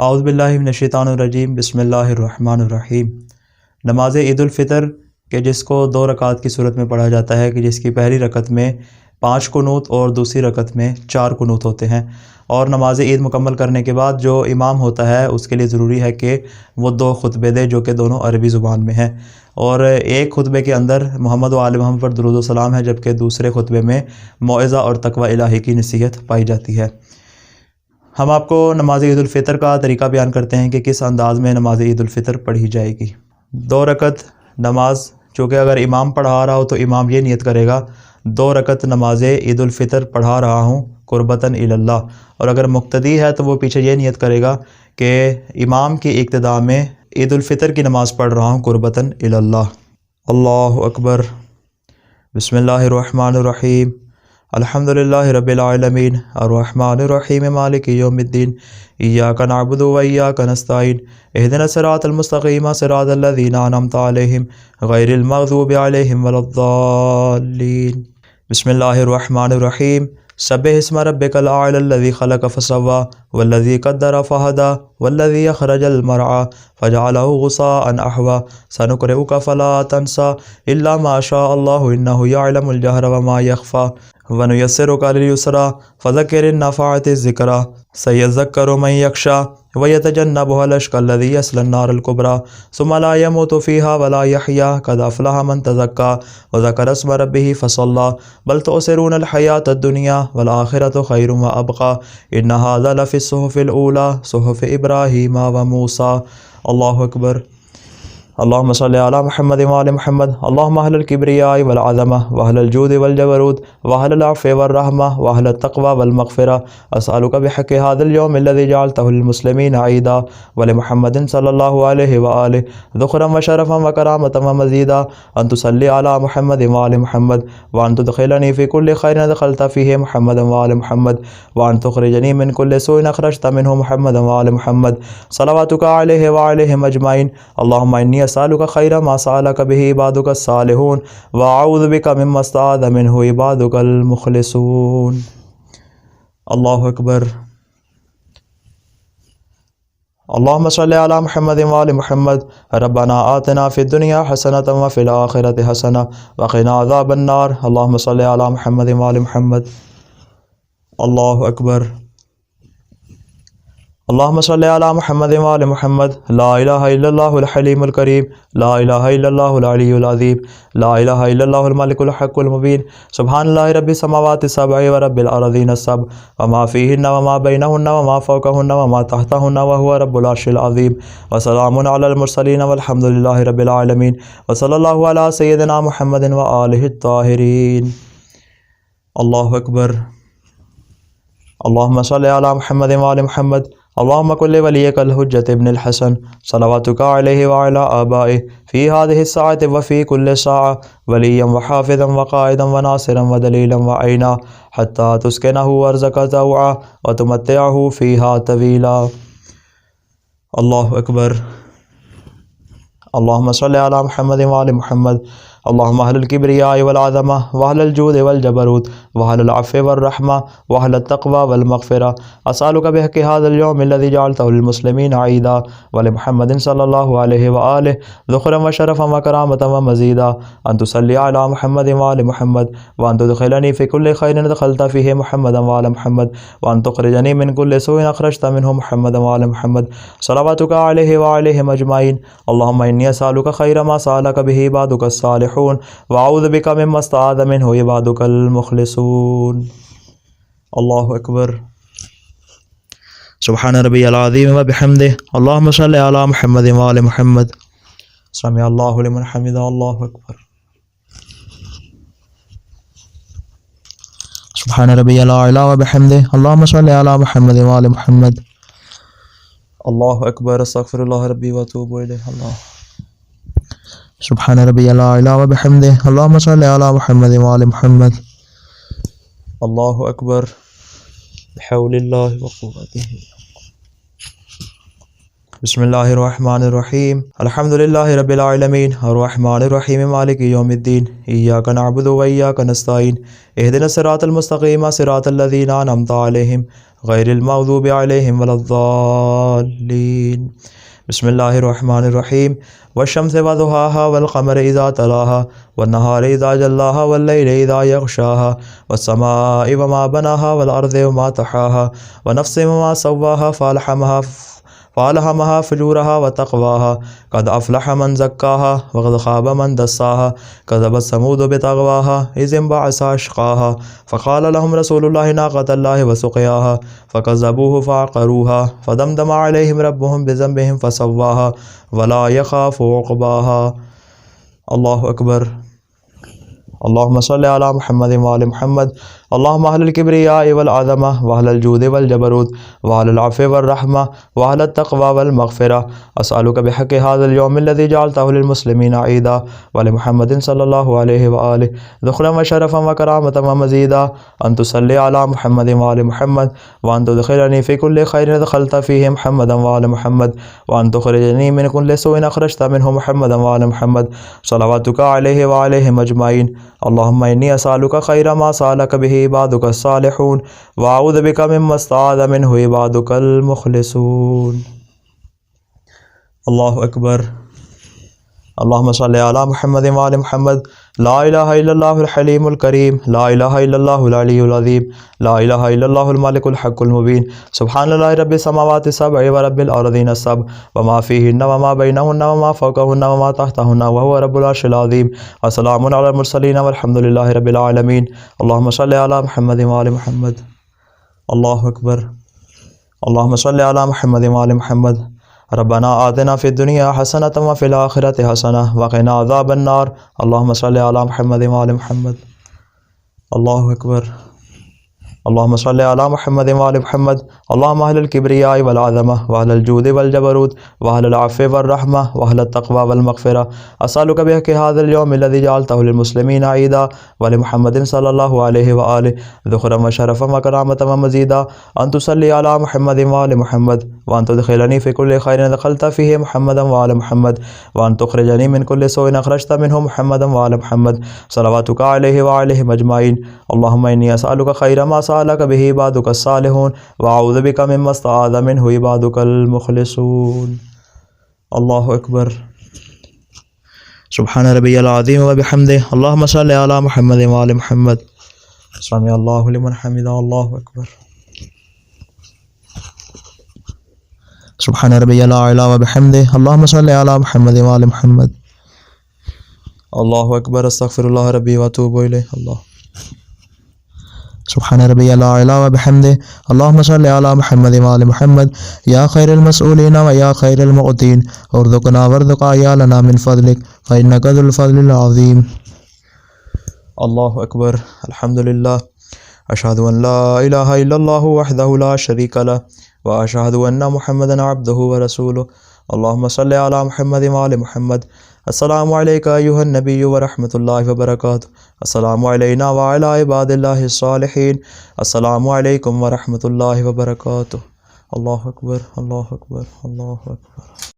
اعوذ باللہ من الشیطان الرجیم، بسم اللہ الرحمن الرحیم۔ نماز عید الفطر کہ جس کو 2 رکعت کی صورت میں پڑھا جاتا ہے، کہ جس کی پہلی رکعت میں 5 قنوت اور دوسری رکعت میں 4 قنوت ہوتے ہیں، اور نماز عید مکمل کرنے کے بعد جو امام ہوتا ہے اس کے لیے ضروری ہے کہ وہ 2 خطبے دے جو کہ دونوں عربی زبان میں ہیں، اور ایک خطبے کے اندر محمد و آل محمد پر درود و سلام ہے، جبکہ دوسرے خطبے میں موعظہ اور تقوی الہی کی نصیحت پائی جاتی ہے۔ ہم آپ کو نماز عید الفطر کا طریقہ بیان کرتے ہیں کہ کس انداز میں نماز عید الفطر پڑھی جائے گی۔ 2 رکعت نماز، چونکہ اگر امام پڑھا رہا ہو تو امام یہ نیت کرے گا 2 رکعت نماز عید الفطر پڑھا رہا ہوں قربتاً الی اللہ، اور اگر مقتدی ہے تو وہ پیچھے یہ نیت کرے گا کہ امام کی اقتداء میں عید الفطر کی نماز پڑھ رہا ہوں قربتاً الی اللہ۔ اللہ اکبر۔ بسم اللہ الرحمن الرحیم۔ الحمدللہ رب العالمین الرحمن الرحیم مالک یوم الدین، ایاک نعبد و ایاک نستعین، اہدنا الصراط المستقیم صراط الذین انعمت علیہم غیر المغضوب علیہم ولا الضالین۔ بسم اللہ الرحمن الرحیم۔ سبح اسم ربک الاعلی الذی خلق فسوی والذی قدر فہدی والذی اخرج المرعی فجعلہ غثاء احوی سنقرئک فلا تنسى الا ما شاء اللہ انہ یعلم الجہر وما یخفی وَنُيَسِّرُكَ لِلْيُسْرَىٰ فَذَكِّرْ إِن نَّفَعَتِ الذِّكْرَىٰ سَيَذَّكَّرُ مَن يَخْشَىٰ وَيَتَجَنَّبُهَا الْأَشْقَى الَّذِي يَصْلَى النَّارَ الْكُبْرَىٰ ثُمَّ لَا يَمُوتُ فِيهَا وَلَا يَحْيَىٰ قَدْ أَفْلَحَ مَن تَزَكَّىٰ وَذَكَرَ اسْمَ رَبِّهِ فَصَلَّىٰ بَلْ تُؤْثِرُونَ الْحَيَاةَ الدُّنْيَا وَالْآخِرَةُ خَيْرٌ وَأَبْقَىٰ إِنَّ هَٰذَا لَفِي الصُّحُفِ الْأُولَىٰ صُحُفِ إِبْرَاهِيمَ وَمُوسَىٰ۔ اللہ اکبر۔ اللہم صلی علی محمد وآل محمد۔ اللہم اہل الکبریاء والعظمہ واہل الجود والجبروت واہل العفو والرحمہ واہل التقوی والمغفرہ، اسألک بحق هذا اليوم الذي جعلته للمسلمین عیدا ولمحمد صلی اللہ علیہ وآلہ ذخرا وشرفا وکرامة ومزیدا، ان تصلی علی محمد وآل محمد، وان تدخلنی فی کل خیر دخلت فیہ محمد وآل محمد، وان تخرجنی من کل سوء اخرجت منہ محمد وآل محمد، صلواتک علیہ وعلیہم اجمعین۔ اللہم انی اسألک خیر ما سألک بہ عبادک الصالحون واعوذ بک مما استعاذ منہ عبادک المخلصون۔ اللہ اکبر۔ اللہم صلی علی محمد وآل محمد۔ ربنا آتنا فی الدنیا حسنۃ وفی الآخرۃ حسنۃ وقنا عذاب النار۔ اللہم صلی علی محمد وآل محمد۔ اللہ اکبر۔ اللہم صلی علی محمد وآل محمد۔ لا الہ الا اللہ الحلیم الکریم، لا الہ الا اللہ العلی العظیم، لا الہ الا اللہ الملک الحق المبین، سبحان اللہ رب السماوات السبع ورب الارضین السبع وما فیہن وما بینہن وما فوقہن وما تحتہن وہو رب العرش العظیم، وسلام علی المرسلین والحمد للہ رب العالمین، وصلی اللہ علی سیدنا محمد وآلہ الطاہرین۔ اللہ اکبر۔ اللہم صلی علی محمد وآل محمد۔ اللہم کل ولیک الحجۃ ابن الحسن صلواتک علیہ وعلی آبائہ فی ہذہ الساعۃ وفی کل ساعۃ ولیا وحافظا وقائدا وناصرا ودلیلا وعینا حتی تسکنہ ارضک طوعا وتمتعہ فیہا طویلا۔ اللہ اکبر۔ اللہم صلی علی محمد وآل محمد۔ اللہم اہل الکبریاء والعظمہ واہل الجود والجبروت واہل العفو والرحمہ واہل التقوی والمغفرہ، اسألک بحق هذا اليوم الذي جعلته للمسلمین عیدا ولمحمد صلی اللہ علیہ وآلہ ذخرا وشرفا وکرامة ومزیدا، ان تصلی علی محمد وآل محمد، وان تدخلنی فی کل خیر دخلت فیہ محمد وآل محمد، وان تخرجنی من کل سوء اخرجت منہ محمد وآل محمد، صلواتک علیہ وعلیہم اجمعین۔ اللہم انی اسألک خیر ما سألک بہ عبادک الصالحون واعوذ بک مما استعاذ منہ عبادک المخلصون۔ اللہ اکبر۔ سبحان ربی العظیم وبحمدہ۔ اللہم صلی علی محمد وآل محمد۔ سمع اللہ لمن حمدہ۔ اللہ اکبر۔ سبحان ربی العلی وبحمدہ۔ اللہم صلی علی محمد وآل محمد۔ اللہ اکبر۔ استغفر اللہ ربی واتوب الیہ۔ اللہ سبحان ربی العلی وبحمدہ۔ اللہم صلی علی محمد وآل محمد۔ اللہ اکبر۔ بحول اللہ وقوتہ۔ بسم اللہ الرحمن الرحیم الحمد للہ رب العالمین الرحمن الرحیم مالک یوم الدین ایاک نعبد و ایاک نستعین اہدنا الصراط المستقیم صراط الذین انعمت علیہم غیر المغضوب علیہم ولا الضالین بسم اللہ الرحمن الرحیم والشمس وضحاها والقمر اذا تلاها والنهار اذا جلاها واللیل اذا یغشاها والسماء وما بناها والارض وما طحاها ونفس وما سواها فالهمها فجورها وتقواها قد افلح من زكاها وقد خاب من دساها كذبت ثمود بطغواها اذ انبعث اشقاها فقال لهم رسول الله ناقة الله وسقياها فكذبوه فعقروها فدمدم عليهم ربهم بذنبهم فسواها ولا يخاف عقباها الله اکبر اللهم صل على محمد وعلى محمد اللهم اهل الكبرياء والعظمه واهل الجود والجبروت واهل العفو والرحمه واهل التقوى والمغفره اسالك بحق هذا اليوم الذي جعلته للمسلمين عيدا ولمحمد صلى الله عليه واله ذخرا وشرفا وكرامه ومزيدا ان تصلي على محمد وعلى محمد وان تدخلني في كل خير دخلت فيه محمدا وعلى محمد وان تخرجني من كل سوء اخرجت منه محمدا وعلى محمد صلواتك عليه وعليهم اجمعين اللهم اني اسالك خير ما سالك به عبادك الصالحون واعوذ بك مما استعاذ منه عبادك المخلصون اللہ اکبر اللهم صل على محمد وعلى محمد لا الہ الا اللہ الحلیم الکریم لا الہ الا اللہ العلی العظیم لا الہ الا اللہ الملک الحق المبین سبحان اللہ رب السماوات السبع ورب الارضین السبع وما فیہن وما بینہن وما فوقہن وما تحتہن وهو رب العرش العظیم وسلام علی المرسلین والحمد للہ رب العالمین اللہم صل علی محمد وعلی محمد اللہ اکبر اللہم صل علی محمد وعلی محمد ربنا آتنا فی الدنیا حسنۃ وفی الآخرۃ حسنۃ وقنا عذاب النار اللہم صل علی محمد وعلی محمد اللہ اکبر اللہم صل علی محمد وعلی محمد اللہم اہل الکبریاء والعظمہ واہل الجود والجبروت واہل العفو والرحمہ واہل التقوى والمغفرہ اسألک بحق هذا اليوم الذي جعلته للمسلمین عیدا ولمحمد صلی اللہ علیہ وآلہ ذخرا وشرفا وکرامة ومزیدا ان تصلی علی محمد وعلی محمد وان تدخلنی فی کل خیر دخلت فیہ محمدا وعلی محمد وان تخرجنی من کل سوء اخرجت منہ محمدا وعلی محمد صلواتک علیہ وعلیہم اجمعین اللہم انی اسألک خیر ما سألك به عبادك الصالحون واعوذ بك مما استعاذ منه عبادك المخلصون اللہ اکبر سبحان ربی العظیم وبحمده اللهم صل على محمد وعلى محمد سمع اللہ لمن حمده اللہ اکبر سبحان ربی العظیم وبحمده اللهم صل على محمد وعلى محمد اللہ اکبر استغفر اللہ ربی واتوب الیہ اللہ سبحان ربی العلی وبحمده اللهم صل علی محمد وعلی محمد یا خیر المسئولین و یا خیر المعطین ارزقنا وارزق عیالنا من فضلک فإنک ذو الفضل العظیم اللہ اکبر الحمدللہ اشہد ان لا الہ الا اللہ وحدہ لا شریک لہ واشہد ان محمدا عبدہ ورسولہ اللہم صل علی محمد وعلی محمد السلام علیکہ ایہا النبی ورحمۃ اللہ وبرکاتہ السلام علینا وعلی عباد اللہ الصالحین السلام علیکم ورحمۃ اللہ وبرکاتہ اللہ اکبر اللہ اکبر اللہ اکبر